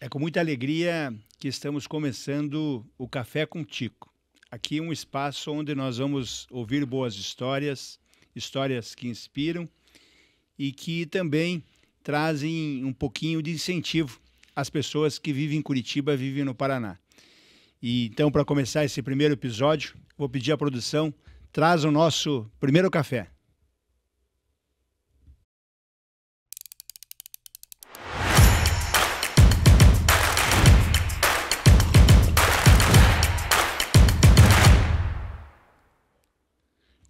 É com muita alegria que estamos começando o Café com Tico. Aqui é um espaço onde nós vamos ouvir boas histórias, histórias que inspiram e que também trazem um pouquinho de incentivo às pessoas que vivem em Curitiba, vivem no Paraná. E então, para começar esse primeiro episódio, vou pedir à produção, traz o nosso primeiro café.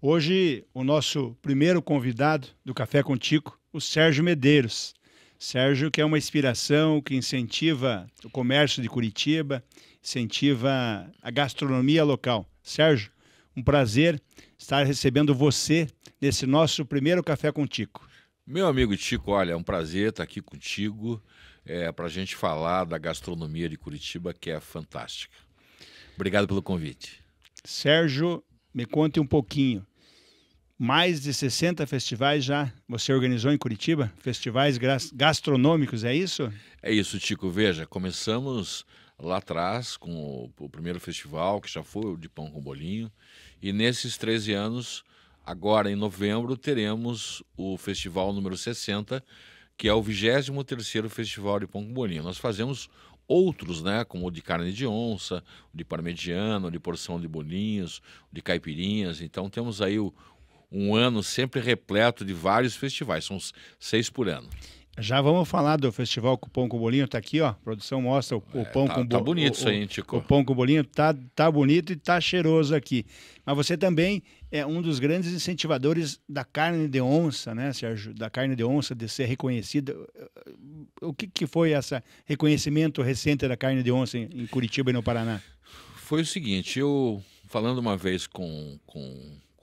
Hoje, o nosso primeiro convidado do Café com Tico, o Sérgio Medeiros. Sérgio, que é uma inspiração, que incentiva o comércio de Curitiba, incentiva a gastronomia local. Sérgio, um prazer estar recebendo você nesse nosso primeiro Café com Tico. Meu amigo Tico, olha, é um prazer estar aqui contigo para a gente falar da gastronomia de Curitiba, que é fantástica. Obrigado pelo convite. Sérgio, me conte um pouquinho. Mais de 60 festivais já você organizou em Curitiba? Festivais gastronômicos, é isso? É isso, Tico. Veja, começamos lá atrás com o primeiro festival, que já foi o de Pão com Bolinho. E nesses 13 anos, agora em novembro, teremos o festival número 60, que é o 23º Festival de Pão com Bolinho. Nós fazemos outros, né, como o de carne de onça, o de parmegiana, o de porção de bolinhos, o de caipirinhas. Então temos aí um ano sempre repleto de vários festivais, são 6 por ano. Já vamos falar do festival com Pão com Bolinho, tá aqui, ó, a produção mostra o pão com bolinho. Tá bonito isso aí, hein, Tico? O pão com bolinho tá bonito e tá cheiroso aqui. Mas você também é um dos grandes incentivadores da carne de onça, né, Sérgio? Da carne de onça, de ser reconhecida. O que foi esse reconhecimento recente da carne de onça em Curitiba e no Paraná? Foi o seguinte, eu falando uma vez com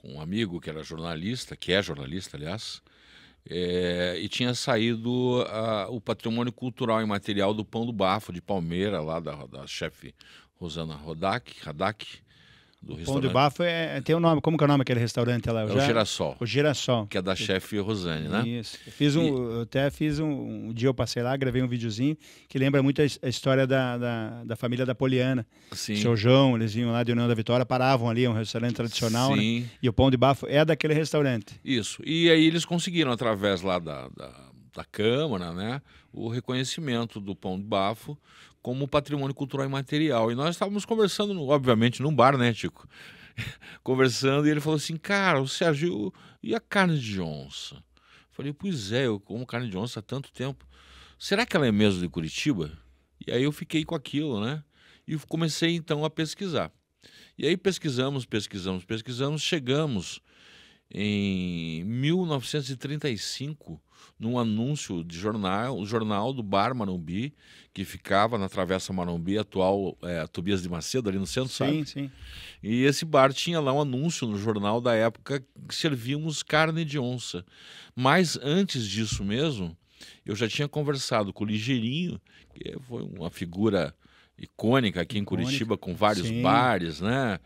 um amigo que era jornalista, que é jornalista, aliás, e tinha saído o patrimônio cultural e material do Pão do Bafo, de Palmeira, lá da chefe Rosana Rodak, do restaurante. Pão do Bafo tem o nome, como que é o nome daquele restaurante lá? É o Girassol. O Girassol. Que é da chefe Rosane, né? Isso. Eu até fiz um dia eu passei lá, gravei um videozinho que lembra muito a história da família da Poliana. Sim. Seu João, eles vinham lá de União da Vitória, paravam ali, é um restaurante tradicional, sim, né? E o Pão de Bafo é daquele restaurante. Isso. E aí eles conseguiram, através lá da Câmara, né, o reconhecimento do Pão de Bafo como patrimônio cultural e material. E nós estávamos conversando, obviamente, num bar, né, Tico? Conversando, e ele falou assim, cara, o Sérgio, e a carne de onça? Falei, pois é, eu como carne de onça há tanto tempo. Será que ela é mesmo de Curitiba? E aí eu fiquei com aquilo, né? E comecei, então, a pesquisar. E aí pesquisamos, chegamos em 1935, num anúncio de jornal, o jornal do Bar Marumbi, que ficava na Travessa Marumbi, atual Tobias de Macedo, ali no centro, sabe? Sim. E esse bar tinha lá um anúncio no jornal da época que servíamos carne de onça. Mas antes disso mesmo, eu já tinha conversado com o Ligeirinho, que foi uma figura icônica aqui em Curitiba, com vários bares, né?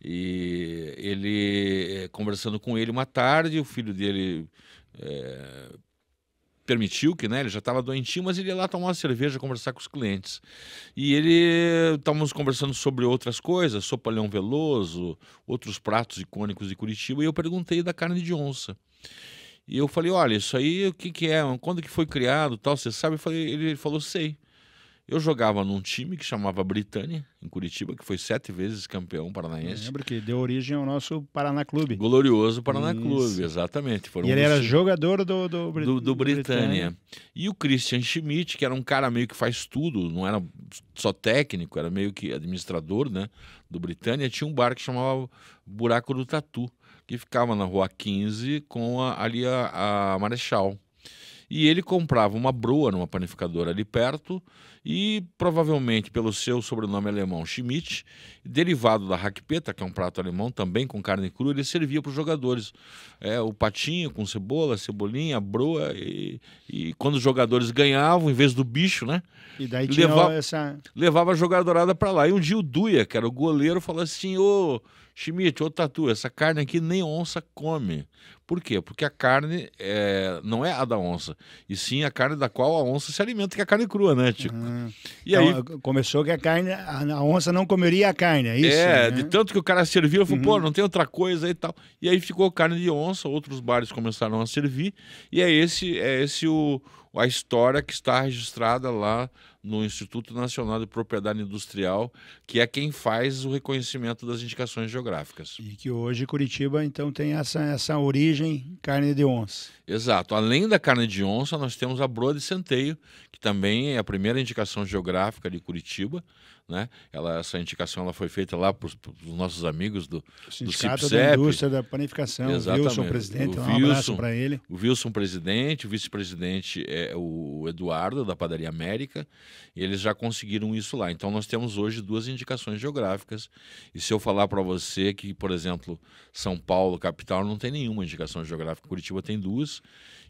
E ele, conversando com ele uma tarde, o filho dele permitiu que, né, ele já estava doentinho, mas ele ia lá tomar uma cerveja, conversar com os clientes. E estávamos conversando sobre outras coisas, sopa Leão Veloso, outros pratos icônicos de Curitiba, e eu perguntei da carne de onça. E eu falei, olha, isso aí o que é? Quando que foi criado, tal, você sabe? Ele falou, sei. Eu jogava num time que chamava Britânia, em Curitiba, que foi 7 vezes campeão paranaense. Lembra que deu origem ao nosso Paraná Clube. Glorioso Paraná Clube, exatamente. E ele era jogador do Britânia. E o Christian Schmidt, que era um cara meio que faz tudo, não era só técnico, era meio que administrador, né, do Britânia, tinha um bar que chamava Buraco do Tatu, que ficava na Rua 15 com ali a Marechal. E ele comprava uma broa numa panificadora ali perto e, provavelmente, pelo seu sobrenome alemão Schmidt, derivado da raquepeta, que é um prato alemão também com carne crua, ele servia para os jogadores. O patinho com cebola, cebolinha, a broa, e quando os jogadores ganhavam, em vez do bicho, né? E daí levava a jogadorada para lá. E um dia o Duia, que era o goleiro, falou assim, ô Schmidt, ô Tatu, essa carne aqui nem onça come. Por quê? Porque a carne não é a da onça, e sim a carne da qual a onça se alimenta, que é a carne crua, né, Tico? E então, aí começou que a onça não comeria a carne, é isso? Né? de tanto que o cara serviu, eu falei, pô, não tem outra coisa e tal. E aí ficou carne de onça, outros bares começaram a servir, e a história que está registrada lá no Instituto Nacional de Propriedade Industrial, que é quem faz o reconhecimento das indicações geográficas. E que hoje Curitiba, então, tem essa origem carne de onça. Exato. Além da carne de onça, nós temos a broa de centeio, que também é a primeira indicação geográfica de Curitiba, né? Essa indicação ela foi feita lá para os nossos amigos do Sindicato CIPSEP. da Indústria da Panificação. Exatamente. Wilson, presidente, O um abraço para ele. O Wilson, presidente, o vice-presidente é o Eduardo, da Padaria América, e eles já conseguiram isso lá. Então, nós temos hoje 2 indicações geográficas, e se eu falar para você que, por exemplo, São Paulo, capital, não tem nenhuma indicação geográfica, Curitiba tem 2,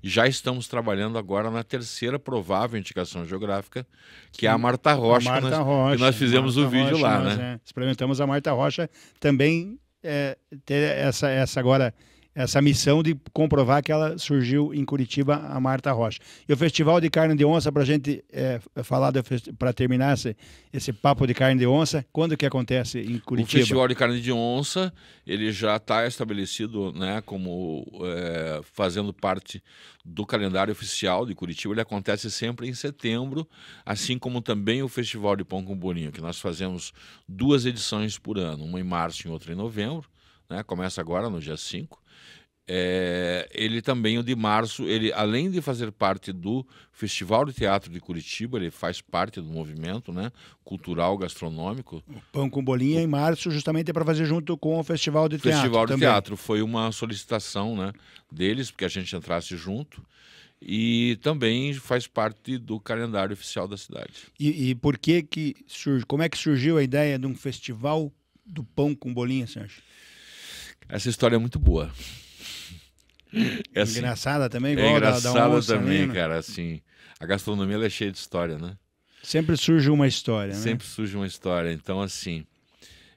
e já estamos trabalhando agora na 3ª provável indicação geográfica, que é a Marta Rocha, que nós fizemos o vídeo lá, né? Experimentamos a Marta Rocha também ter essa missão de comprovar que ela surgiu em Curitiba, a Marta Rocha. E o Festival de Carne de Onça, para a gente falar, para terminar esse papo de carne de onça, quando que acontece em Curitiba? O Festival de Carne de Onça, ele já está estabelecido, né, como fazendo parte do calendário oficial de Curitiba. Ele acontece sempre em setembro, assim como também o Festival de Pão com Bolinho, que nós fazemos 2 edições por ano, uma em março e outra em novembro, né? Começa agora no dia 5. Ele também, o de março, ele além de fazer parte do Festival de Teatro de Curitiba, ele faz parte do movimento, né, cultural, gastronômico. O Pão com Bolinha em março, justamente para fazer junto com o Festival de Teatro. O Festival de também. Teatro foi uma solicitação, né, deles, porque a gente entrasse junto. E também faz parte do calendário oficial da cidade. E por que surge? Como é que surgiu a ideia de um festival do pão com bolinha, Sérgio? Essa história é muito boa. Engraçada também, igual engraçada da onça também, ali, né? cara. Assim, a gastronomia ela é cheia de história, né? Sempre surge uma história, né? Sempre surge uma história. Então, assim,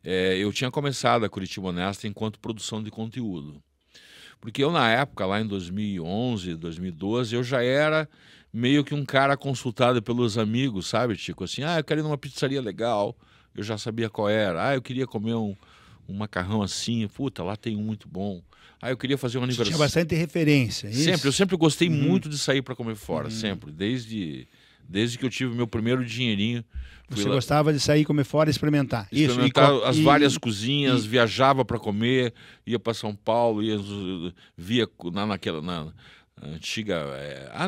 eu tinha começado a Curitiba Honesta enquanto produção de conteúdo. Porque eu, na época, lá em 2011, 2012, eu já era meio que um cara consultado pelos amigos, sabe, Tico? Assim, eu quero ir numa pizzaria legal, eu já sabia qual era. Eu queria comer um macarrão assim, puta, lá tem um muito bom. Eu queria fazer um aniversário. Tinha bastante referência, isso? Eu sempre gostei muito de sair para comer fora, sempre. Desde que eu tive meu primeiro dinheirinho. Você gostava de sair, comer fora e experimentar? Experimentar as várias cozinhas, viajava para comer, ia para São Paulo, via na antiga...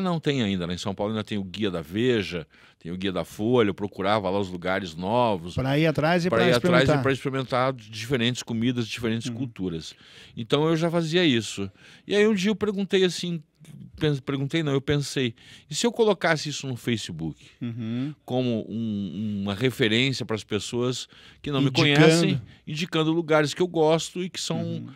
não tem ainda, né? Em São Paulo ainda tem o Guia da Veja, tem o Guia da Folha, eu procurava lá os lugares novos. Para ir atrás e para experimentar diferentes comidas, diferentes culturas. Então eu já fazia isso. E aí um dia eu perguntei assim, eu pensei, e se eu colocasse isso no Facebook como uma referência para as pessoas que não me conhecem, indicando lugares que eu gosto e que são...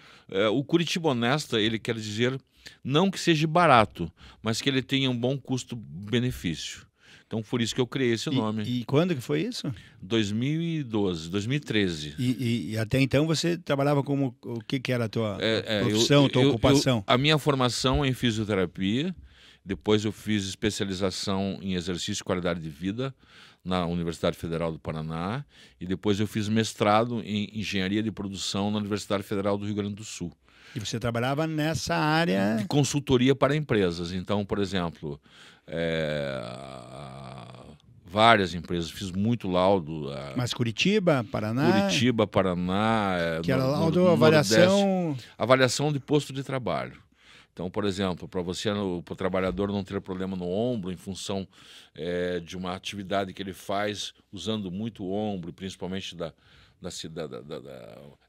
o Curitiba Honesta, ele quer dizer não que seja barato, mas que ele tenha um bom custo-benefício. Então, por isso que eu criei esse nome. E quando que foi isso? 2013. E até então você trabalhava como... O que era a tua profissão, tua ocupação? A minha formação é em fisioterapia, depois eu fiz especialização em exercício e qualidade de vida na Universidade Federal do Paraná, e depois eu fiz mestrado em engenharia de produção na Universidade Federal do Rio Grande do Sul. E você trabalhava nessa área... De consultoria para empresas. Então, por exemplo... várias empresas, fiz muito laudo. Mas Curitiba, Paraná? Curitiba, Paraná. Que era laudo, avaliação... Avaliação de posto de trabalho. Então, por exemplo, para o trabalhador não ter problema no ombro em função de uma atividade que ele faz usando muito o ombro, principalmente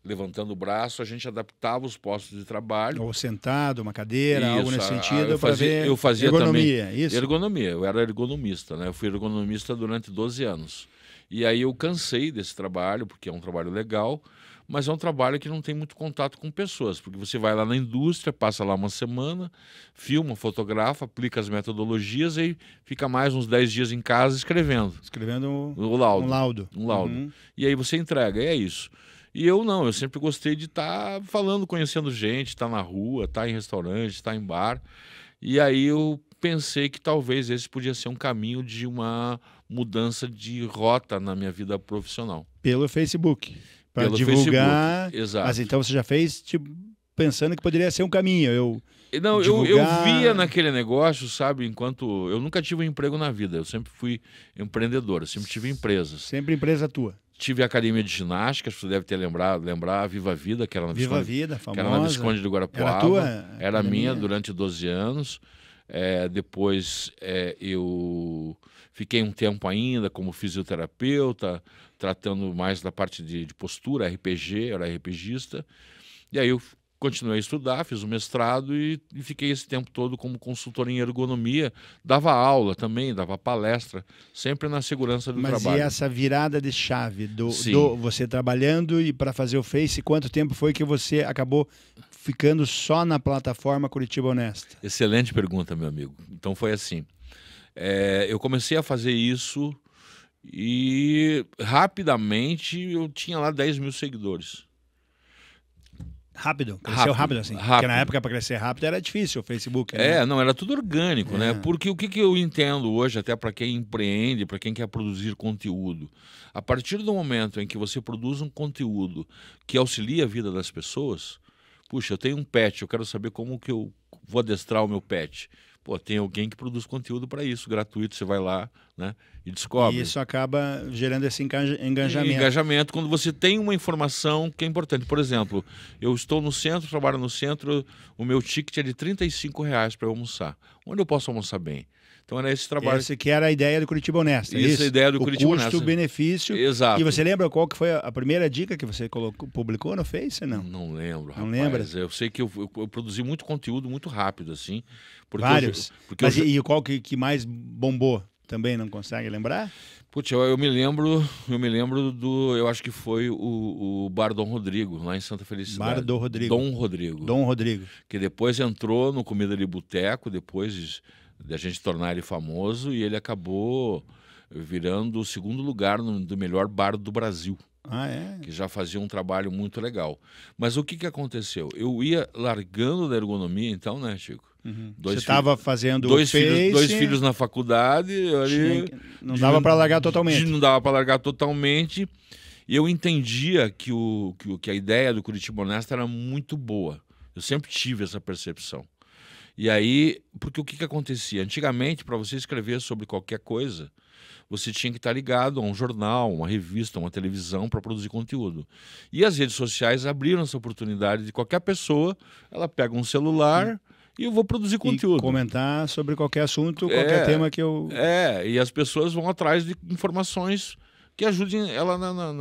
levantando o braço, a gente adaptava os postos de trabalho. Ou sentado, uma cadeira, isso, algo nesse sentido, eu fazia ergonomia, também, isso? Ergonomia, eu era ergonomista, né? Eu fui ergonomista durante 12 anos. E aí eu cansei desse trabalho, porque é um trabalho legal, mas é um trabalho que não tem muito contato com pessoas, porque você vai lá na indústria, passa lá uma semana, filma, fotografa, aplica as metodologias e fica mais uns 10 dias em casa escrevendo. Escrevendo o laudo. Um laudo. E aí você entrega, é isso. E eu não, eu sempre gostei de estar falando, conhecendo gente, estar na rua, estar em restaurante, estar em bar. E aí eu pensei que talvez esse podia ser um caminho de uma mudança de rota na minha vida profissional. Pelo Facebook. Para Pelo divulgar. Facebook, exato. Mas então você já fez tipo, pensando que poderia ser um caminho. Não, eu via naquele negócio, sabe, enquanto... Eu nunca tive um emprego na vida, eu sempre fui empreendedor, eu sempre tive empresas. Sempre empresa tua. Tive a academia de ginástica, você deve ter lembrar a Viva Vida, que era na Viva Visconde, Vida, famosa. que era na Visconde do Guarapuava. Era tua? Era academia? minha durante 12 anos. Depois eu fiquei um tempo ainda como fisioterapeuta, tratando mais da parte de postura, RPG, eu era RPGista. E aí eu continuei a estudar, fiz o mestrado e fiquei esse tempo todo como consultor em ergonomia. Dava aula também, dava palestra, sempre na segurança do trabalho. Mas e essa virada de chave do Sim. você trabalhando e para fazer o Face, quanto tempo foi que você acabou ficando só na plataforma Curitiba Honesta? Excelente pergunta, meu amigo. Então foi assim. Eu comecei a fazer isso e rapidamente eu tinha lá 10 mil seguidores. Rápido? Cresceu rápido assim? Rápido. Porque na época para crescer rápido era difícil o Facebook. Né? Não, era tudo orgânico, né? Porque o que eu entendo hoje, até para quem empreende, para quem quer produzir conteúdo, a partir do momento em que você produz um conteúdo que auxilia a vida das pessoas, puxa, eu tenho um pet, eu quero saber como que eu vou adestrar o meu pet. Pô, tem alguém que produz conteúdo para isso, gratuito, você vai lá, né, e descobre. E isso acaba gerando esse engajamento. Engajamento quando você tem uma informação que é importante. Por exemplo, eu estou no centro, trabalho no centro, o meu ticket é de R$35 para eu almoçar. Onde eu posso almoçar bem? Então era esse trabalho. Essa que era a ideia do Curitiba Honesta. Essa é a ideia do Curitiba Honesta. Custo-benefício. Exato. E você lembra qual que foi a primeira dica que você publicou no Face? Não, não lembro, rapaz. Não lembra? Eu sei que eu produzi muito conteúdo muito rápido, assim. Vários. Mas e qual que mais bombou? Também não consegue lembrar? Putz, eu me lembro do, eu acho que foi o Bar Dom Rodrigo, lá em Santa Felicidade. Bar Dom Rodrigo. Dom Rodrigo. Dom Rodrigo. Que depois entrou no Comida de Boteco, depois de a gente tornar ele famoso, e ele acabou virando o segundo lugar do melhor bar do Brasil. Ah, é? Que já fazia um trabalho muito legal. Mas o que aconteceu? Eu ia largando da ergonomia, então, né, Chico? Uhum. Você estava fazendo dois filhos na faculdade. Não dava para largar totalmente. Não dava para largar totalmente. E eu entendia que a ideia do Curitiba Honesta era muito boa. Eu sempre tive essa percepção. E aí, porque o que acontecia? Antigamente, para você escrever sobre qualquer coisa, você tinha que estar ligado a um jornal, uma revista, uma televisão para produzir conteúdo. E as redes sociais abriram essa oportunidade de qualquer pessoa, ela pega um celular e eu vou produzir conteúdo. E comentar sobre qualquer assunto, qualquer tema que eu... E as pessoas vão atrás de informações que ajudem ela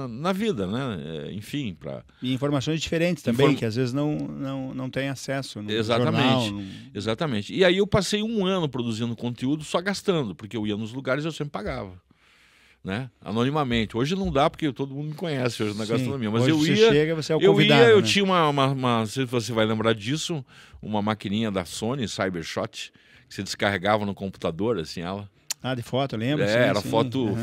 na vida, né? Enfim, para... E informações diferentes também, que às vezes não tem acesso no Exatamente, jornal. Exatamente. E aí eu passei um ano produzindo conteúdo só gastando, porque eu ia nos lugares e eu sempre pagava. Né? Anonimamente. Hoje não dá porque todo mundo me conhece hoje na gastronomia, mas hoje eu ia, você chega, você é o convidado, eu né? tinha uma, se você vai lembrar disso, uma maquininha da Sony, Cybershot, que você descarregava no computador, assim, ela. Ah, de foto, lembra? Era foto...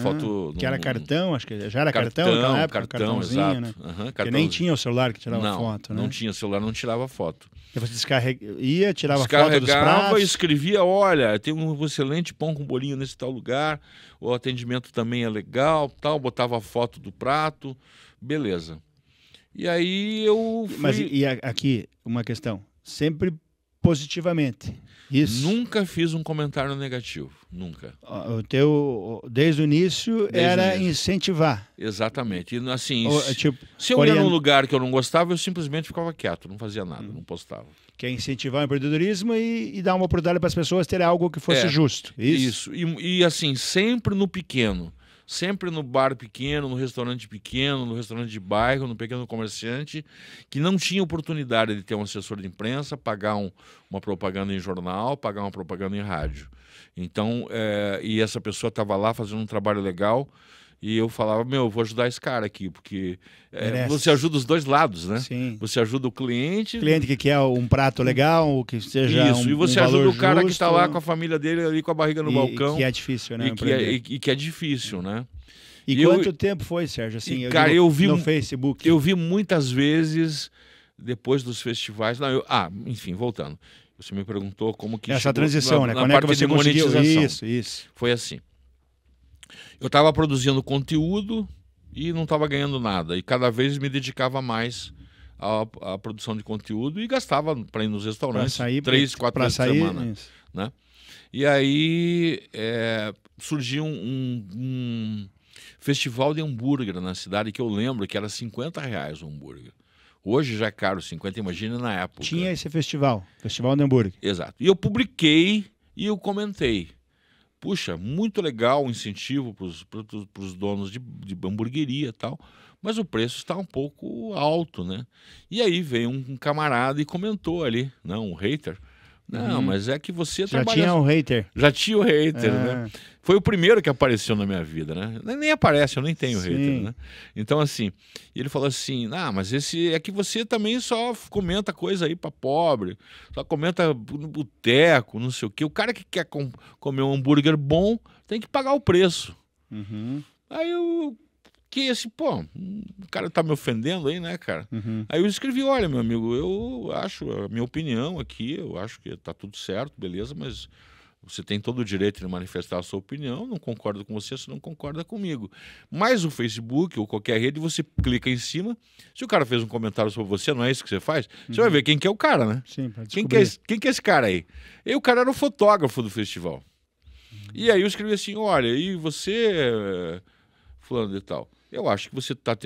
Que era cartão, acho que já era cartão naquela época? Cartãozinho, exato. Né? Porque nem tinha o celular que tirava foto, né? Não tinha celular, não tirava foto. E você ia, tirava foto dos pratos? Escrevia, olha, tem um excelente pão com bolinho nesse tal lugar, o atendimento também é legal, tal, botava a foto do prato, beleza. E aí eu fui... Mas e aqui, uma questão, sempre positivamente. Isso. Nunca fiz um comentário negativo, nunca. O teu, desde o início, era incentivar. Exatamente. E, assim, se eu ia num lugar que eu não gostava, eu simplesmente ficava quieto, não fazia nada, não postava. Que é incentivar o empreendedorismo e dar uma oportunidade para as pessoas terem algo que fosse justo. Isso. E assim, sempre no pequeno. Sempre no bar pequeno, no restaurante pequeno, no restaurante de bairro, no pequeno comerciante, que não tinha oportunidade de ter um assessor de imprensa, pagar uma propaganda em jornal, pagar uma propaganda em rádio. Então, e essa pessoa estava lá fazendo um trabalho legal, e eu falava, eu vou ajudar esse cara aqui, porque você ajuda os dois lados, né? Sim. Você ajuda o cliente... O cliente que quer um prato legal, que seja Isso, e você ajuda o cara que está lá com a família dele, ali com a barriga no balcão. Que é difícil, né? E que é difícil, né? E quanto tempo foi, Sérgio? Assim, cara, eu vi no Facebook. Eu vi muitas vezes depois dos festivais. Não, enfim, voltando. Você me perguntou como que essa transição, né? Na quando parte é que você de conseguiu monetização. isso? Foi assim. Eu estava produzindo conteúdo e não estava ganhando nada. E cada vez me dedicava mais à produção de conteúdo e gastava para ir nos restaurantes 3, 4 vezes por semana. Né? E aí surgiu um festival de hambúrguer na cidade que eu lembro que era R$50 o hambúrguer. Hoje já é caro, 50, imagina na época. Tinha esse festival de hambúrguer. Exato. E eu publiquei e eu comentei. Puxa, muito legal o incentivo para os donos de hamburgueria e tal, mas o preço está um pouco alto, né? E aí veio um camarada e comentou ali, um hater. Não, mas é que você já tinha um hater. Já tinha o hater, né? Foi o primeiro que apareceu na minha vida, né? Nem aparece, eu nem tenho hater, né? Então, assim, ele falou assim, mas esse é que você também só comenta coisa aí pra pobre, só comenta no boteco, não sei o quê. O cara que quer comer um hambúrguer bom tem que pagar o preço. Aí eu... Que assim, pô, o cara tá me ofendendo aí, né, cara? Aí eu escrevi, olha, meu amigo, eu acho, a minha opinião aqui, eu acho que tá tudo certo, beleza, mas você tem todo o direito de manifestar a sua opinião, não concordo com você, você não concorda comigo. Mas o Facebook ou qualquer rede, você clica em cima, se o cara fez um comentário sobre você, não é isso que você faz, você vai ver quem que é o cara, né? Sim, pra quem que é esse cara aí? E o cara era o fotógrafo do festival. E aí eu escrevi assim, olha, e você, fulano de tal, eu acho que você está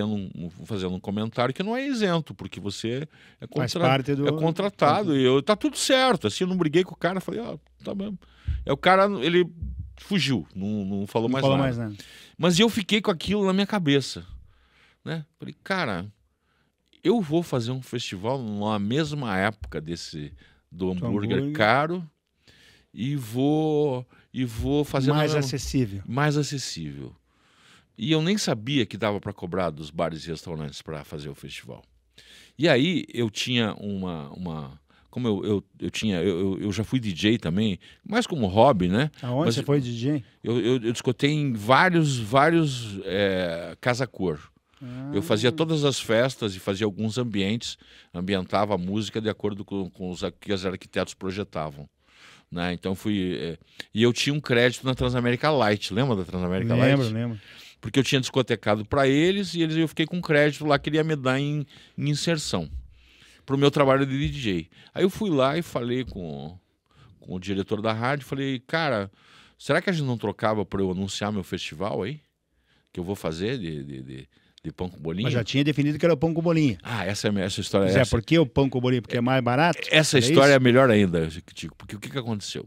fazendo um comentário que não é isento, porque você é contratado e tá tudo certo. Assim, eu não briguei com o cara, falei, tá bem. O cara, ele fugiu, não falou mais nada. Mas eu fiquei com aquilo na minha cabeça, né? Falei, cara, eu vou fazer um festival na mesma época do hambúrguer caro e vou fazer mais acessível. Mais acessível. E eu nem sabia que dava para cobrar dos bares e restaurantes para fazer o festival. E aí eu tinha como eu já fui DJ também, mais como hobby, né? Aonde você foi DJ? Eu discotei em vários casa cor. Eu fazia todas as festas e fazia alguns ambientava a música de acordo com os que os arquitetos projetavam. Né? Então e eu tinha um crédito na Transamérica Light, lembra da Transamérica Light? Lembro. Porque eu tinha discotecado para eles e eu fiquei com um crédito lá que ele ia me dar em inserção para o meu trabalho de DJ. Aí eu fui lá e falei com o diretor da rádio, falei, cara, será que a gente não trocava para eu anunciar meu festival aí? Que eu vou fazer de pão com bolinha? Mas já tinha definido que era o pão com bolinha. Essa história é essa. Por que o pão com bolinha? Porque é mais barato? Essa história é melhor ainda, Tico, porque o que aconteceu?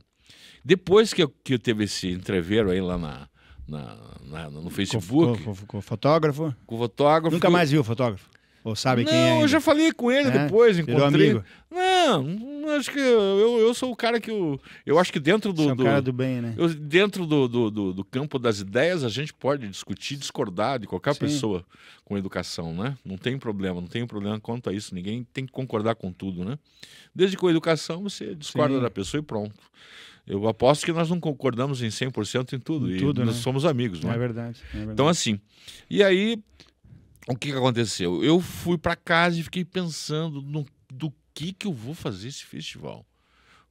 Depois que eu teve esse entreveiro aí lá no Facebook. Com o fotógrafo? Com o fotógrafo. Nunca mais viu o fotógrafo? Ou sabe quem é? Não, eu já falei com ele depois, encontrei. Amigo. Não, acho que eu sou o cara que eu acho que dentro do... Você é o cara do bem, né? Dentro do campo das ideias, a gente pode discutir, discordar de qualquer pessoa com educação, né? Não tem problema quanto a isso. Ninguém tem que concordar com tudo, né? Desde que com a educação você discorda da pessoa e pronto. Eu aposto que nós não concordamos em 100% em tudo. E nós somos amigos, não é? É verdade. Então, assim, e aí, o que aconteceu? Eu fui para casa e fiquei pensando do que eu vou fazer esse festival.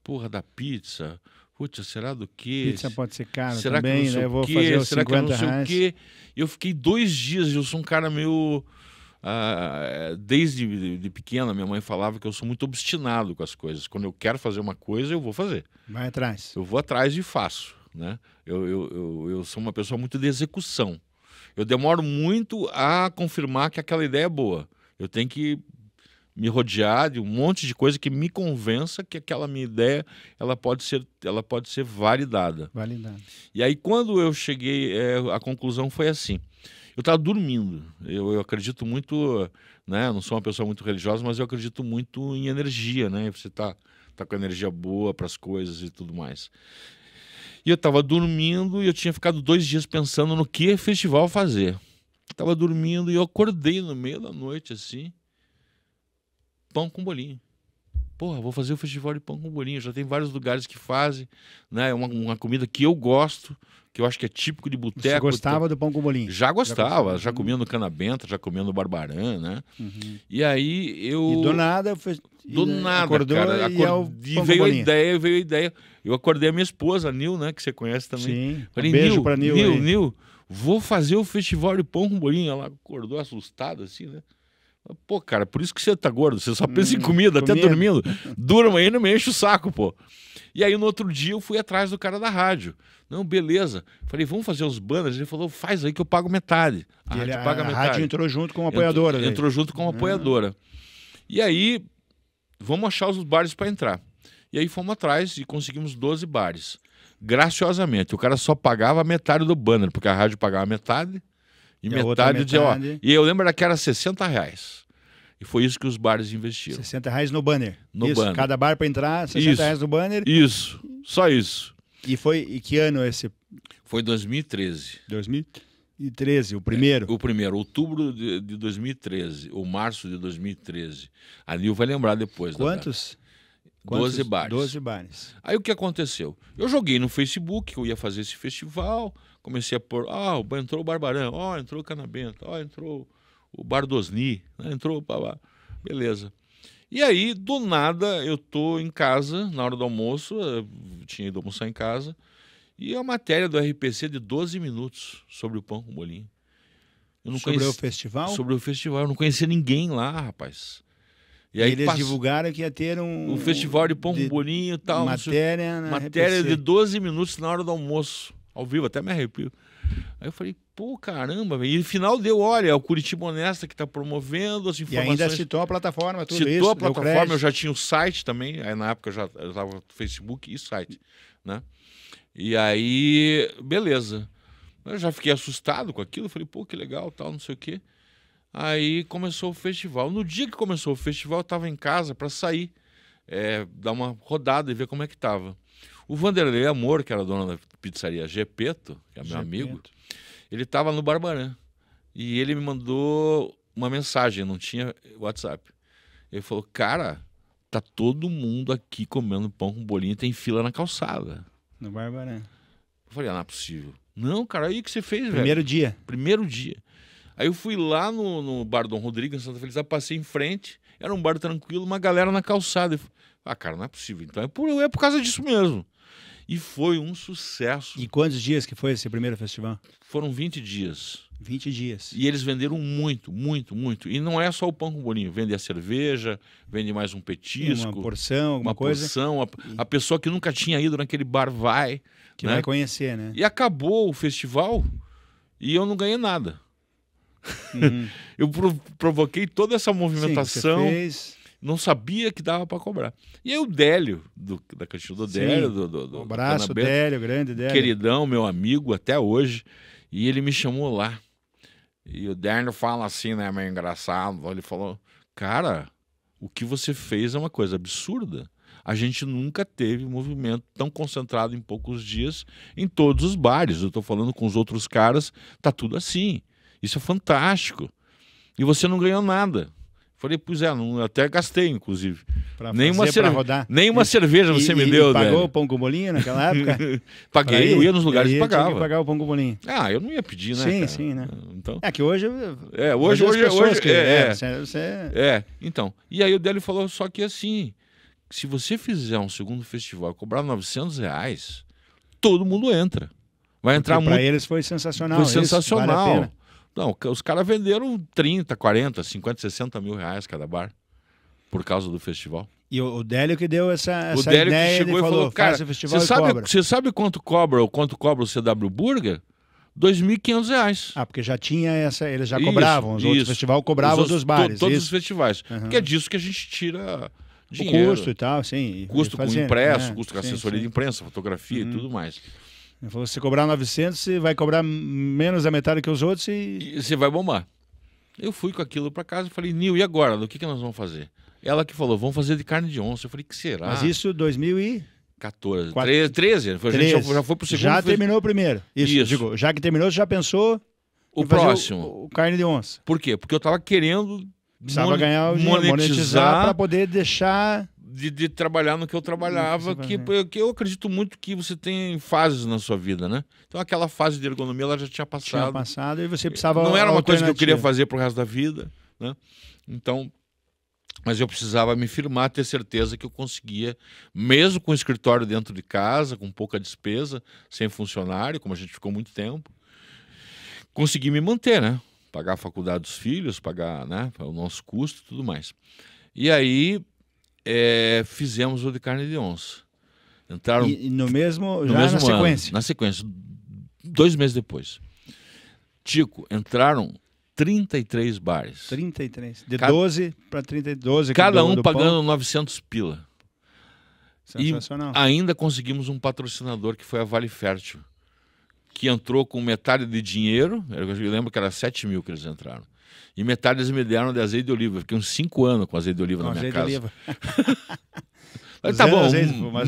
Porra, da pizza. Putz, será do quê? Pizza pode ser caro será também, que não sei né? Eu vou quê? fazer os será 50 que eu não sei reais. o quê? Eu fiquei 2 dias, eu sou um cara meio... desde de pequena, minha mãe falava que eu sou muito obstinado com as coisas. Quando eu quero fazer uma coisa, eu vou fazer. Vai atrás. Eu vou atrás e faço, né? Eu sou uma pessoa muito de execução. Eu demoro muito a confirmar que aquela ideia é boa. Eu tenho que me rodear de um monte de coisa que me convença que aquela minha ideia ela pode ser validada. E aí, quando eu cheguei, a conclusão foi assim. Eu estava dormindo. Eu acredito muito, né? Eu não sou uma pessoa muito religiosa, mas eu acredito muito em energia, né? Você tá com energia boa para as coisas e tudo mais. E eu estava dormindo e eu tinha ficado 2 dias pensando no que festival fazer. Estava dormindo e eu acordei no meio da noite assim, pão com bolinho. porra, vou fazer o festival de pão com bolinho. Já tem vários lugares que fazem, né? É uma comida que eu gosto, que eu acho que é típico de boteco. Você gostava do pão com bolinho? Já gostava, já comia no Cana Benta, já comia no Barbarã, né? E aí eu... E do nada... Do nada, acordou cara. e veio a ideia. Eu acordei a minha esposa, a Nil, né? Que você conhece também. Sim, falei, beijo pra Nil. Nil, vou fazer o festival de pão com bolinho. Ela acordou assustada, assim, né? Pô, cara, por isso que você tá gordo. Você só pensa em comida, até dormindo. Durma aí, não me enche o saco, pô. E aí, no outro dia, eu fui atrás do cara da rádio. Não, beleza. Falei, vamos fazer os banners. Ele falou, faz aí que eu pago metade. A rádio paga metade. A rádio entrou junto com a apoiadora. Entrou junto com a apoiadora. E aí, vamos achar os bares para entrar. E aí fomos atrás e conseguimos 12 bares. Graciosamente, o cara só pagava metade do banner, porque a rádio pagava metade e metade dizia, ó. E eu lembro que era R$60. E foi isso que os bares investiram. R$60 no banner. No banner. Cada bar para entrar, R$60 no banner. Isso, só isso. E que ano esse? Foi 2013. 2013, o primeiro? O primeiro, outubro de 2013, ou março de 2013. A Nil vai lembrar depois. Quantos? 12 bares. 12 bares. Aí o que aconteceu? Eu joguei no Facebook que eu ia fazer esse festival, comecei a pôr, entrou o Barbarã, entrou o Cana Benta, entrou o Bardosni, entrou, beleza. E aí, do nada, eu tô em casa, na hora do almoço, eu tinha ido almoçar em casa, e a matéria do RPC de 12 minutos sobre o pão com bolinho. Sobre o festival? Sobre o festival, eu não conhecia ninguém lá, rapaz. E aí eles divulgaram que ia ter um festival de pão com bolinho e tal. Matéria de 12 minutos na hora do almoço, ao vivo, até me arrepio. Aí eu falei, pô, caramba, velho. E no final deu, olha, é o Curitiba Honesta que está promovendo as informações. E ainda citou a plataforma, tudo isso. Citou a plataforma, eu já tinha o site também, aí na época eu estava no Facebook e site, né? E aí, beleza. Eu já fiquei assustado com aquilo, falei, pô, que legal, tal, não sei o quê. Aí começou o festival. No dia que começou o festival, eu estava em casa para sair, dar uma rodada e ver como é que estava. O Vanderlei Amor, que era dono da pizzaria Gepeto, que é meu amigo, ele estava no Barbarã. E ele me mandou uma mensagem, não tinha WhatsApp. Ele falou, cara, tá todo mundo aqui comendo pão com bolinho, tem fila na calçada. No Barbarã. Eu falei, não é possível. Não, cara, aí que você fez, velho. Primeiro dia. Primeiro dia. Aí eu fui lá no bar Dom Rodrigo, em Santa Felicidade, passei em frente, era um bar tranquilo, uma galera na calçada. Cara, não é possível. Então é por causa disso mesmo. E foi um sucesso. E quantos dias que foi esse primeiro festival? Foram 20 dias. 20 dias. E eles venderam muito, muito, muito. E não é só o pão com bolinho. Vende a cerveja, vende mais um petisco. Uma porção, alguma coisa. A pessoa que nunca tinha ido naquele bar vai. Que vai conhecer, né? E acabou o festival e eu não ganhei nada. Eu provoquei toda essa movimentação. Sim, você fez... Não sabia que dava para cobrar. E aí o Délio, da cantina do Délio, do um abraço, Délio, grande Délio. Queridão, meu amigo até hoje. E ele me chamou lá. E o Délio fala assim, né, meio engraçado. Ele falou, cara, o que você fez é uma coisa absurda. A gente nunca teve movimento tão concentrado em poucos dias em todos os bares. Eu estou falando com os outros caras, tá tudo assim. Isso é fantástico. E você não ganhou nada. Falei, pois não, até gastei, inclusive. Nenhuma cerveja você me deu, pagou velho. O pão com bolinho naquela época? Paguei, eu ia nos lugares e pagava. Tinha que pagar o pão com bolinho. Eu não ia pedir, né, sim, cara? Sim, né? Então... É que hoje... Então, e aí o Délio falou, só que assim, se você fizer um segundo festival e cobrar R$900, todo mundo entra. Vai entrar muito. Para eles foi sensacional. Foi sensacional. Vale a pena. Não, os caras venderam 30, 40, 50, 60 mil reais cada bar por causa do festival. E o Délio que deu essa Délio ideia, que chegou ele falou, cara, o festival você sabe quanto cobra o CW Burger? R$2.500. Porque já tinha eles já cobravam, os outros festivais cobravam dos bares. Todos os festivais. Porque é disso que a gente tira dinheiro. O custo e tal, sim. Custo com impresso, custo com assessoria de imprensa, fotografia e tudo mais. Ele falou, se cobrar 900, você vai cobrar menos da metade que os outros e você vai bombar. Eu fui com aquilo para casa e falei, Nil, e agora? O que nós vamos fazer? Ela que falou, vamos fazer de carne de onça. Eu falei, que será? Mas isso 2014. 13. A gente já foi pro segundo. Já terminou o primeiro. Isso. Digo, já que terminou, você já pensou o próximo. O carne de onça. Por quê? Porque eu tava querendo precisava ganhar o dinheiro, monetizar para poder deixar de trabalhar no que eu trabalhava, que eu acredito muito que você tem fases na sua vida, né? Então aquela fase de ergonomia ela já tinha passado. Tinha passado e você precisava. Não era uma coisa que eu queria fazer pro resto da vida, né? Então, mas eu precisava me firmar, ter certeza que eu conseguia, mesmo com o escritório dentro de casa, com pouca despesa, sem funcionário, como a gente ficou muito tempo, conseguir me manter, né? Pagar a faculdade dos filhos, pagar, né, o nosso custo e tudo mais. E aí fizemos o de carne de onça. Entraram e no mesmo, no já mesmo na sequência? Ano, na sequência, 2 meses depois. Tico, entraram 33 bares. 33. De 12 para 32. Cada um pagando 900 pila. Sensacional. E ainda conseguimos um patrocinador que foi a Vale Fértil, que entrou com metade de dinheiro. Eu lembro que era 7 mil que eles entraram. E metade eles me deram de azeite de oliva. Fiquei uns 5 anos com azeite de oliva na minha casa. Mas tá bom, mas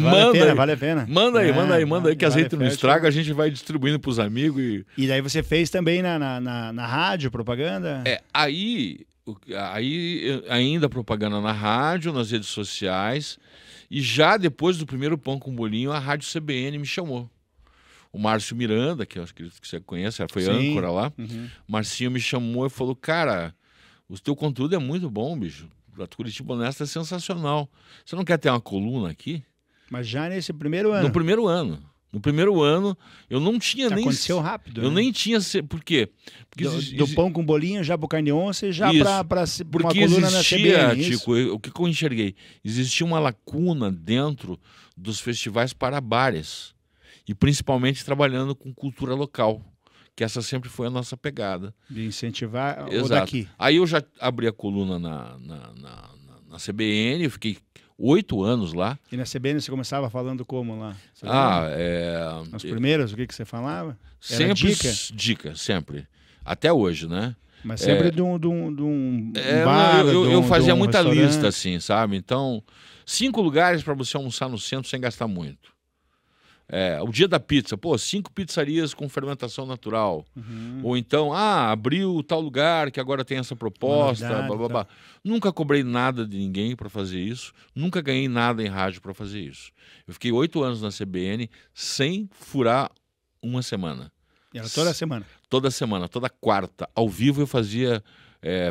vale a pena. Manda aí, que azeite não estraga, a gente vai distribuindo pros amigos. E daí você fez também na rádio, propaganda? Aí ainda propaganda na rádio, nas redes sociais, e já depois do primeiro Pão com Bolinho, a Rádio CBN me chamou. O Márcio Miranda, que eu acredito que você conhece, foi âncora lá. Uhum. Marcinho me chamou e falou, cara, o teu conteúdo é muito bom, bicho. A Curitiba Honesta é sensacional. Você não quer ter uma coluna aqui? Mas já nesse primeiro ano? No primeiro ano. No primeiro ano, eu não tinha nem... Aconteceu rápido, Eu né? nem tinha... Por quê? Porque do Pão com Bolinho já pro Carne de Onça e já para uma porque coluna existia, na CBN, Tico, o que eu enxerguei? Existia uma lacuna dentro dos festivais para bares. E principalmente trabalhando com cultura local. Que essa sempre foi a nossa pegada. De incentivar Exato. o daqui. Aí eu já abri a coluna na CBN, eu fiquei 8 anos lá. E na CBN você começava falando como lá? Nos Nos primeiros, o que você falava? Era sempre dica, sempre. Até hoje, né? Mas sempre de um bar, eu fazia muita restaurante. lista, assim, sabe? Então, 5 lugares para você almoçar no centro sem gastar muito. O dia da pizza, 5 pizzarias com fermentação natural. Uhum. Ou então, abriu tal lugar que agora tem essa proposta, blá, blá, blá. Nunca cobrei nada de ninguém para fazer isso, nunca ganhei nada em rádio para fazer isso. Eu fiquei 8 anos na CBN sem furar uma semana. Era toda semana? Toda semana, toda quarta. Ao vivo eu fazia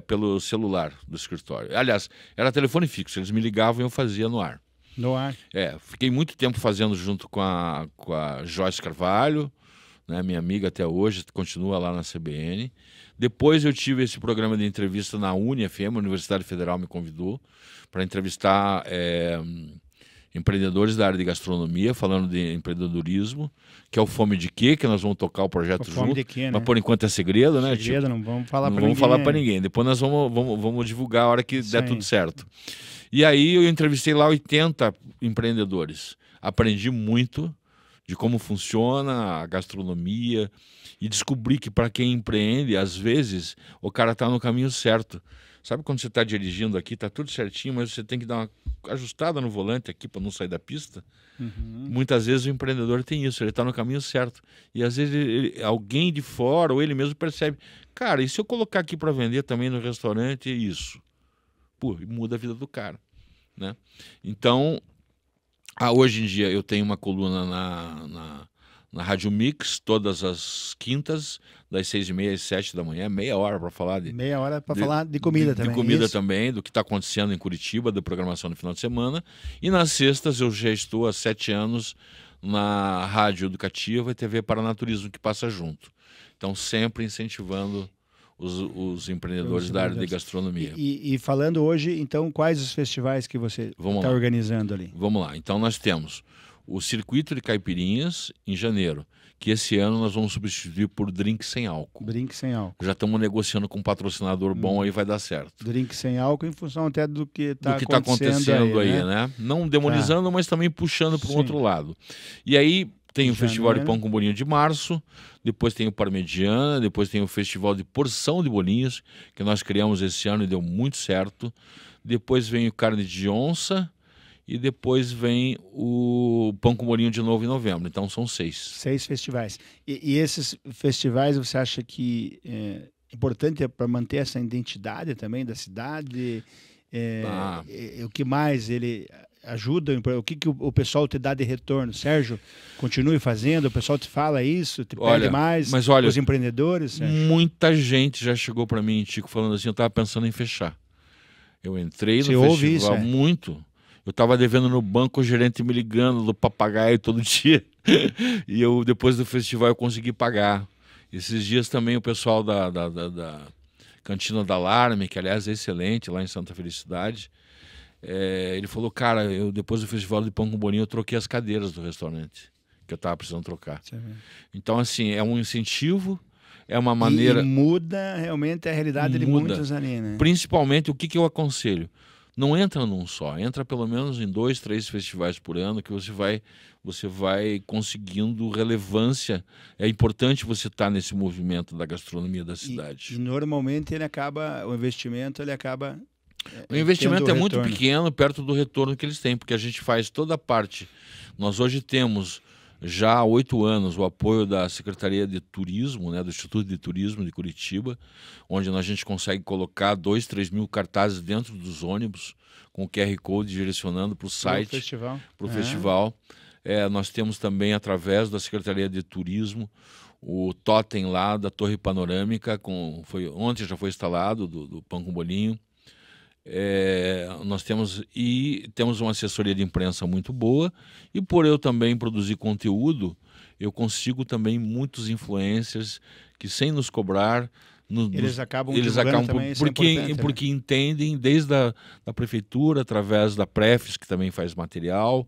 pelo celular do escritório. Aliás, era telefone fixo, eles me ligavam e eu fazia no ar. No ar. Fiquei muito tempo fazendo junto com a Joyce Carvalho, né, minha amiga até hoje, continua lá na CBN. Depois eu tive esse programa de entrevista na UniFM, a Universidade Federal me convidou para entrevistar empreendedores da área de gastronomia, falando de empreendedorismo, que é o Fome de Quê, que nós vamos tocar o projeto junto. Fome de Quê, né? Mas por enquanto é segredo, né? Segredo, não vamos falar para ninguém. Não vamos falar para ninguém. Depois nós vamos divulgar a hora que der tudo certo. E aí eu entrevistei lá 80 empreendedores. Aprendi muito de como funciona a gastronomia e descobri que para quem empreende, às vezes, o cara está no caminho certo. Sabe quando você está dirigindo aqui, está tudo certinho, mas você tem que dar uma ajustada no volante aqui para não sair da pista? Uhum. Muitas vezes o empreendedor tem isso, ele está no caminho certo. E às vezes alguém de fora ou ele mesmo percebe, cara, e se eu colocar aqui para vender também no restaurante, é isso? Muda a vida do cara, né? Então, hoje em dia eu tenho uma coluna na Rádio Mix, todas as quintas, das 6h30 às 7 da manhã, meia hora para falar falar de comida também. De comida isso? também, do que está acontecendo em Curitiba, da programação no final de semana. E nas sextas eu já estou há 7 anos na Rádio Educativa e TV Paranaturismo, que passa junto. Então, sempre incentivando os empreendedores da área de gastronomia. E falando hoje, então, quais os festivais que você está organizando ali? Vamos lá. Então, nós temos o Circuito de Caipirinhas, em janeiro, que esse ano nós vamos substituir por Drink Sem Álcool. Drink Sem Álcool. Já estamos negociando com um patrocinador bom, aí vai dar certo. Drink Sem Álcool em função até do que está acontecendo aí, né? Não demonizando, mas também puxando para o outro lado. E aí tem o Festival de Pão com Bolinho de março, depois tem o Parmegiana, depois tem o Festival de Porção de Bolinhos, que nós criamos esse ano e deu muito certo. Depois vem o Carne de Onça e depois vem o Pão com Bolinho de novo em novembro. Então são 6. 6 festivais. E esses festivais você acha que é importante para manter essa identidade também da cidade? O que mais ele ajudam? O que o pessoal te dá de retorno? Sérgio, continue fazendo, o pessoal te fala isso, te pede mais, mas olha, os empreendedores, Sérgio? Muita gente já chegou para mim, Tico, falando assim, eu estava pensando em fechar. Eu entrei no ouve festival isso, muito. Eu estava devendo no banco, o gerente me ligando do papagaio todo dia. E depois do festival, eu consegui pagar. Esses dias também o pessoal da Cantina da Alarme, que aliás é excelente, lá em Santa Felicidade, ele falou, cara, depois do festival de Pão com Bolinho, eu troquei as cadeiras do restaurante, que eu estava precisando trocar. Então, assim, é um incentivo, é uma maneira... E muda realmente a realidade de muitos ali, né? Principalmente, o que eu aconselho? Não entra num só, entra pelo menos em 2, 3 festivais por ano, que você vai conseguindo relevância. É importante você estar nesse movimento da gastronomia da cidade. E normalmente o investimento acaba... O investimento é muito pequeno perto do retorno que eles têm, porque a gente faz toda a parte. Nós hoje temos já há 8 anos o apoio da Secretaria de Turismo, né, do Instituto de Turismo de Curitiba, onde a gente consegue colocar 2, 3 mil cartazes dentro dos ônibus, com o QR Code direcionando para o site, para o festival. Nós temos também, através da Secretaria de Turismo, o totem lá da Torre Panorâmica, ontem já foi instalado, do Pão com Bolinho. Nós temos uma assessoria de imprensa muito boa, e por eu também produzir conteúdo, eu consigo também muitos influencers que, sem nos cobrar, eles acabam também, porque entendem desde a prefeitura, através da Prefis, que também faz material.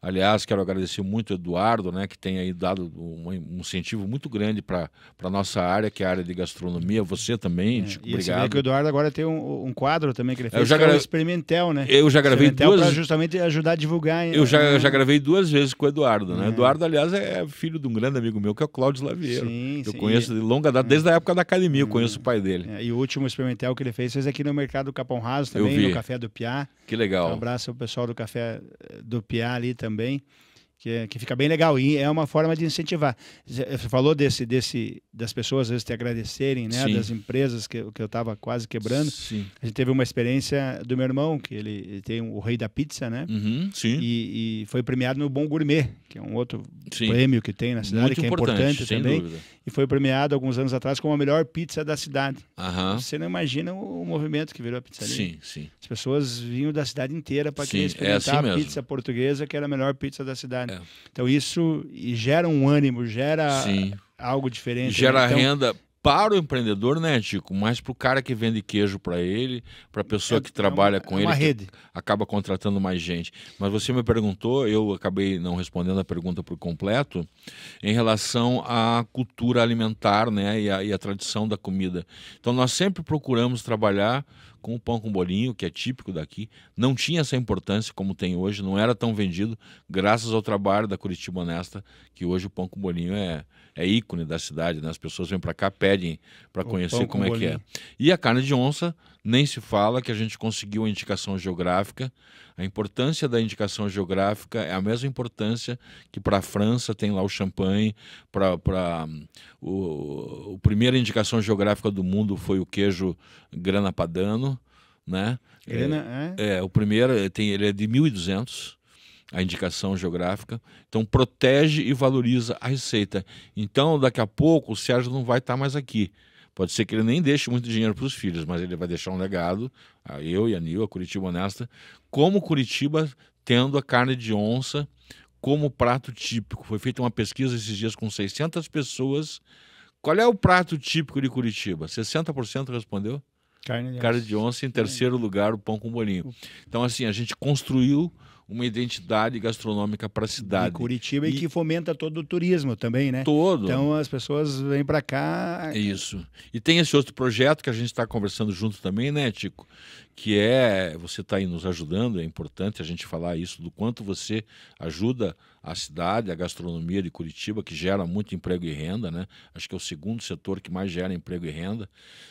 Aliás, quero agradecer muito o Eduardo, né, que tem aí dado um incentivo muito grande para a nossa área, que é a área de gastronomia. Você também, Chico, obrigado. E que o Eduardo agora tem um quadro também que ele fez, que é o Experimentel, né? Eu já gravei duas... para justamente ajudar a divulgar. Eu já gravei 2 vezes com o Eduardo, né? Eduardo, aliás, é filho de um grande amigo meu, que é o Cláudio Slaviero. Eu conheço de longa data, desde a época da academia, eu conheço o pai dele. E o último Experimentel que ele fez aqui no Mercado Capão Raso também, no Café do Piá. Que legal. Então, um abraço ao pessoal do Café do Piá ali também, que fica bem legal, e é uma forma de incentivar. Você falou das pessoas às vezes te agradecerem, né? Das empresas que eu estava quase quebrando. Sim. A gente teve uma experiência do meu irmão, que ele tem o Rei da Pizza, né? Sim. E foi premiado no Bom Gourmet, que é um outro prêmio que tem na cidade, muito que é importante também. Dúvida. E foi premiado alguns anos atrás como a melhor pizza da cidade. Você não imagina o movimento que virou a pizzaria. Sim. As pessoas vinham da cidade inteira para experimentar a pizza portuguesa, que era a melhor pizza da cidade. Então isso gera um ânimo, gera algo diferente. Gera renda para o empreendedor, né, Chico? Mas para o cara que vende queijo para ele, para a pessoa que trabalha com ele, uma rede. Acaba contratando mais gente. Mas você me perguntou, eu acabei não respondendo a pergunta por completo, em relação à cultura alimentar, né, e a tradição da comida. Então nós sempre procuramos trabalhar com o pão com bolinho, que é típico daqui. Não tinha essa importância como tem hoje, não era tão vendido, graças ao trabalho da Curitiba Honesta, que hoje o pão com bolinho é ícone da cidade, né? As pessoas vêm para cá, pedem para conhecer como é que é. E a carne de onça, nem se fala, que a gente conseguiu a indicação geográfica. A importância da indicação geográfica é a mesma importância que para a França tem lá o champanhe, a primeira indicação geográfica do mundo foi o queijo Grana Padano, né? O primeiro, ele é de 1200, a indicação geográfica. Então protege e valoriza a receita. Então daqui a pouco o Sérgio não vai estar mais aqui. Pode ser que ele nem deixe muito dinheiro para os filhos, mas ele vai deixar um legado, a eu e a Nil, a Curitiba Honesta, como Curitiba tendo a carne de onça como prato típico. Foi feita uma pesquisa esses dias com 600 pessoas. Qual é o prato típico de Curitiba? 60% respondeu. Carne de onça. Em terceiro lugar, o pão com bolinho. Então, assim, a gente construiu uma identidade gastronômica para a cidade. E Curitiba, e que fomenta todo o turismo também, né? Todo. Então as pessoas vêm para cá. Isso. E tem esse outro projeto que a gente está conversando junto também, né, Tico? Que você está aí nos ajudando, é importante a gente falar isso, do quanto você ajuda a cidade, a gastronomia de Curitiba, que gera muito emprego e renda, né? Acho que é o segundo setor que mais gera emprego e renda,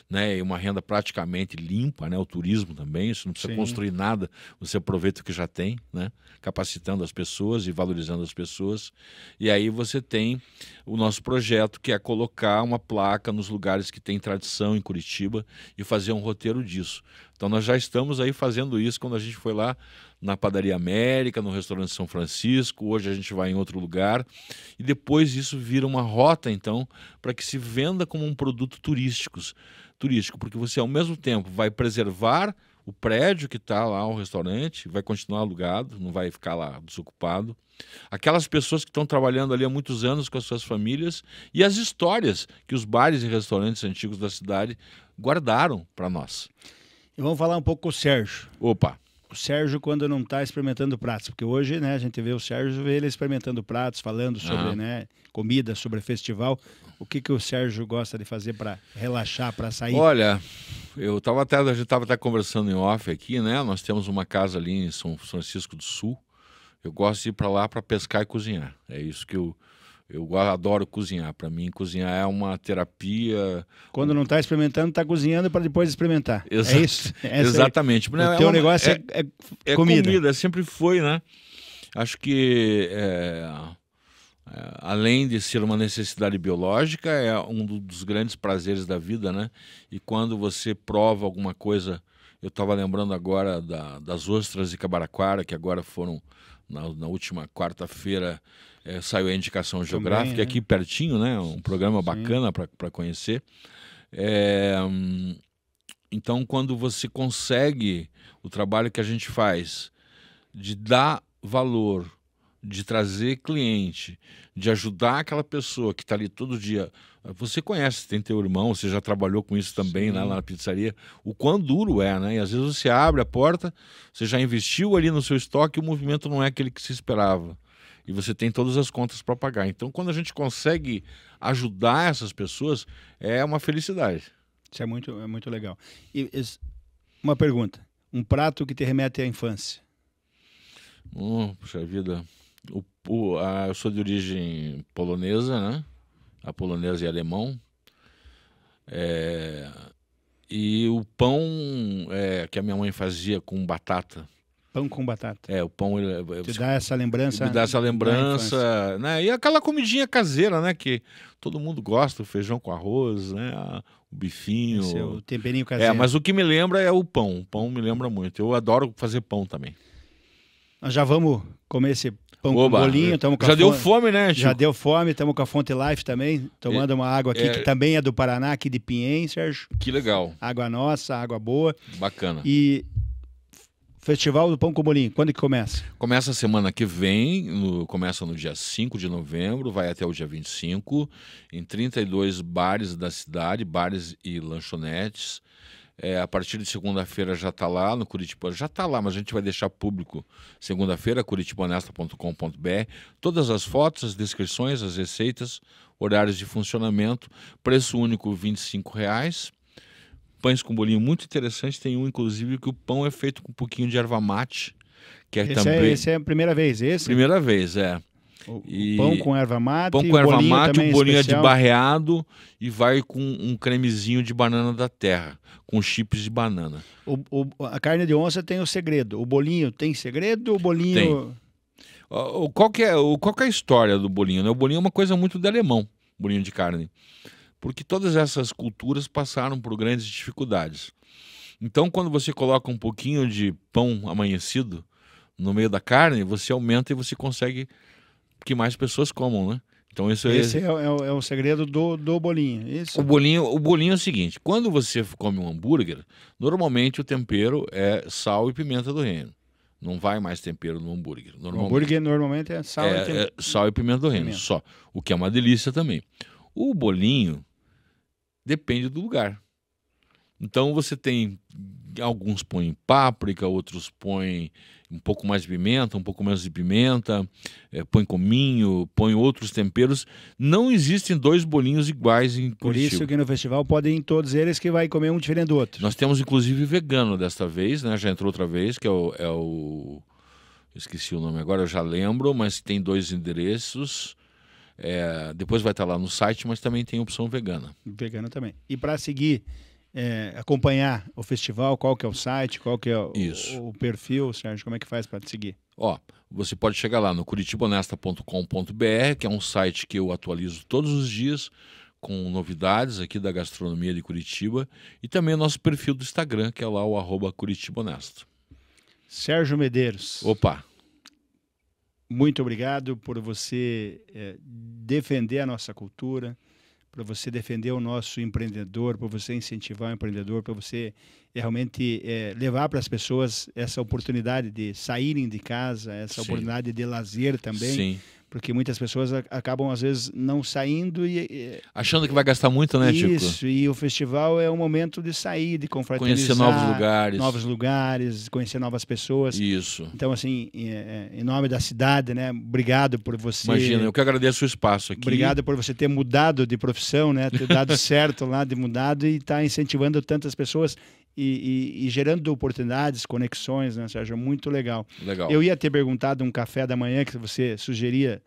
né? E uma renda praticamente limpa, né? O turismo também, você não precisa construir nada, você aproveita o que já tem, né? Capacitando as pessoas e valorizando as pessoas. E aí você tem o nosso projeto, que é colocar uma placa nos lugares que tem tradição em Curitiba e fazer um roteiro disso. Então nós já estamos aí fazendo isso quando a gente foi lá na Padaria América, no restaurante São Francisco, hoje a gente vai em outro lugar, e depois isso vira uma rota, então, para que se venda como um produto turístico, porque você ao mesmo tempo vai preservar o prédio que está lá, o restaurante, vai continuar alugado, não vai ficar lá desocupado. Aquelas pessoas que estão trabalhando ali há muitos anos com as suas famílias e as histórias que os bares e restaurantes antigos da cidade guardaram para nós. E vamos falar um pouco com o Sérgio. Opa! O Sérgio quando não está experimentando pratos, porque hoje, né, a gente vê o Sérgio, vê ele experimentando pratos, falando sobre, né, comida, sobre festival. O que o Sérgio gosta de fazer para relaxar, para sair? Olha, a gente estava até conversando em off aqui, né? Nós temos uma casa ali em São Francisco do Sul. Eu gosto de ir para lá para pescar e cozinhar. É isso que eu adoro cozinhar. Para mim, cozinhar é uma terapia. Quando não está experimentando, está cozinhando para depois experimentar. É isso? Exatamente. O teu negócio é comida. Sempre foi, né? Acho que além de ser uma necessidade biológica, é um dos grandes prazeres da vida, né? E quando você prova alguma coisa, eu estava lembrando agora das ostras de Cabaraquara, que agora foram na última quarta-feira, saiu a indicação geográfica, também, aqui pertinho, né? Um programa bacana para conhecer. Então, quando você consegue o trabalho que a gente faz de dar valor, de trazer cliente, de ajudar aquela pessoa que está ali todo dia. Você conhece, tem teu irmão, você já trabalhou com isso também, né, lá na pizzaria. O quão duro é, né? E às vezes você abre a porta, você já investiu ali no seu estoque e o movimento não é aquele que se esperava. E você tem todas as contas para pagar. Então, quando a gente consegue ajudar essas pessoas, é uma felicidade. Isso é muito legal. E uma pergunta. Um prato que te remete à infância? Puxa vida. Eu sou de origem polonesa, né? A polonesa e alemão. E o pão que a minha mãe fazia com batata. Pão com batata. O pão... Te dá essa lembrança? Me dá essa lembrança, né? E aquela comidinha caseira, né? Que todo mundo gosta, o feijão com arroz, né? O bifinho. Esse é o temperinho caseiro. Mas o que me lembra é o pão. O pão me lembra muito. Eu adoro fazer pão também. Nós já vamos comer esse pão com bolinho. Já deu fome, né, Chico? Já deu fome, estamos com a Fonte Life também, tomando uma água aqui que também é do Paraná, aqui de Pinhém, Sérgio. Que legal. Água nossa, água boa. Bacana. E Festival do Pão com Bolinho, quando que começa? Começa a semana que vem, começa no dia 5 de novembro, vai até o dia 25, em 32 bares da cidade, bares e lanchonetes. A partir de segunda-feira já está lá no Curitiba, já está lá, mas a gente vai deixar público segunda-feira, curitibanesta.com.br, todas as fotos, as descrições, as receitas, horários de funcionamento, preço único R$ 25,00, pães com bolinho muito interessante, tem um inclusive que o pão é feito com um pouquinho de erva mate, que também... Esse é a primeira vez, esse? Primeira vez, O pão com erva mate, pão com erva mate, o bolinho é de barreado e vai com um cremezinho de banana da terra, com chips de banana. A carne de onça tem o segredo. O bolinho tem segredo? O bolinho... Tem. Qual que é a história do bolinho? Né? O bolinho é uma coisa muito de alemão, bolinho de carne. Porque todas essas culturas passaram por grandes dificuldades. Então, quando você coloca um pouquinho de pão amanhecido no meio da carne, você aumenta e você consegue que mais pessoas comam, né? Então esse é o segredo do bolinho. Isso. O bolinho é o seguinte: quando você come um hambúrguer, normalmente o tempero é sal e pimenta do reino. Não vai mais tempero no hambúrguer. O hambúrguer normalmente é sal e pimenta. Sal e pimenta do reino, só. O que é uma delícia também. O bolinho depende do lugar. Então você tem, alguns põem páprica, outros põem um pouco mais de pimenta, um pouco menos de pimenta, põe cominho, põe outros temperos. Não existem dois bolinhos iguais em Curitiba. Por isso que no festival podem ir todos eles que vai comer um diferente do outro. Nós temos inclusive vegano desta vez, né? Já entrou outra vez, que é o... Esqueci o nome agora, eu já lembro, mas tem 2 endereços. Depois vai estar lá no site, mas também tem opção vegana. Vegana também. E para seguir, acompanhar o festival, qual que é o site, qual que é o perfil, Sérgio, como é que faz para te seguir? Você pode chegar lá no curitibanesta.com.br, que é um site que eu atualizo todos os dias com novidades aqui da gastronomia de Curitiba e também o nosso perfil do Instagram, que é lá o @Curitiba Honesto. Sérgio Medeiros. Opa! Muito obrigado por você defender a nossa cultura, por você defender o nosso empreendedor, por você incentivar o empreendedor, por você realmente levar para as pessoas essa oportunidade de saírem de casa, essa oportunidade de lazer também. Sim. Porque muitas pessoas acabam, às vezes, não saindo achando que vai gastar muito, né, Tico? Isso, e o festival é um momento de sair, de confraternizar. Conhecer novos lugares, conhecer novas pessoas. Isso. Então, assim, em nome da cidade, né? Obrigado por você... Imagina, eu que agradeço o espaço aqui. Obrigado por você ter mudado de profissão, né? Ter dado certo lá, de mudado e estar incentivando tantas pessoas e gerando oportunidades, conexões, né, Sérgio? Muito legal. Legal. Eu ia ter perguntado um café da manhã que você sugeria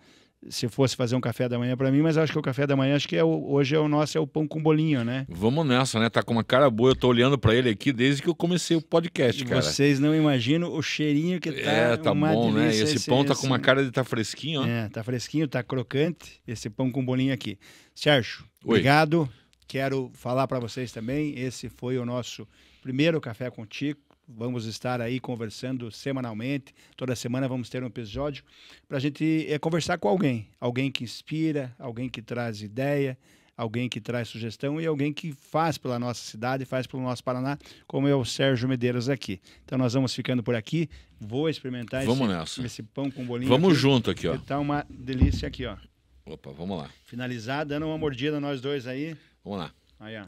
se fosse fazer um café da manhã para mim, mas acho que o café da manhã hoje o nosso é o pão com bolinho, né? Vamos nessa, né? Tá com uma cara boa. Eu tô olhando para ele aqui desde que eu comecei o podcast, cara. Vocês não imaginam o cheirinho que tá. Tá uma bom, delícia, né? Esse pão tá com uma cara de tá fresquinho, ó. Tá fresquinho, tá crocante, esse pão com bolinho aqui. Sérgio, Oi. Obrigado. Quero falar para vocês também, esse foi o nosso primeiro Café com Tico. Vamos estar aí conversando semanalmente. Toda semana vamos ter um episódio para a gente conversar com alguém. Alguém que inspira, alguém que traz ideia, alguém que traz sugestão e alguém que faz pela nossa cidade, faz pelo nosso Paraná, como é o Sérgio Medeiros aqui. Então nós vamos ficando por aqui. Vou experimentar esse pão com bolinho. Vamos aqui, junto aqui, ó. Tá uma delícia aqui, ó. Opa, vamos lá. Finalizar, dando uma mordida nós dois aí. Vamos lá. Aí, ó.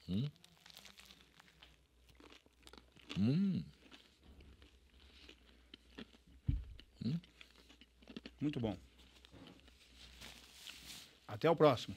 Hum. Muito bom. Até o próximo.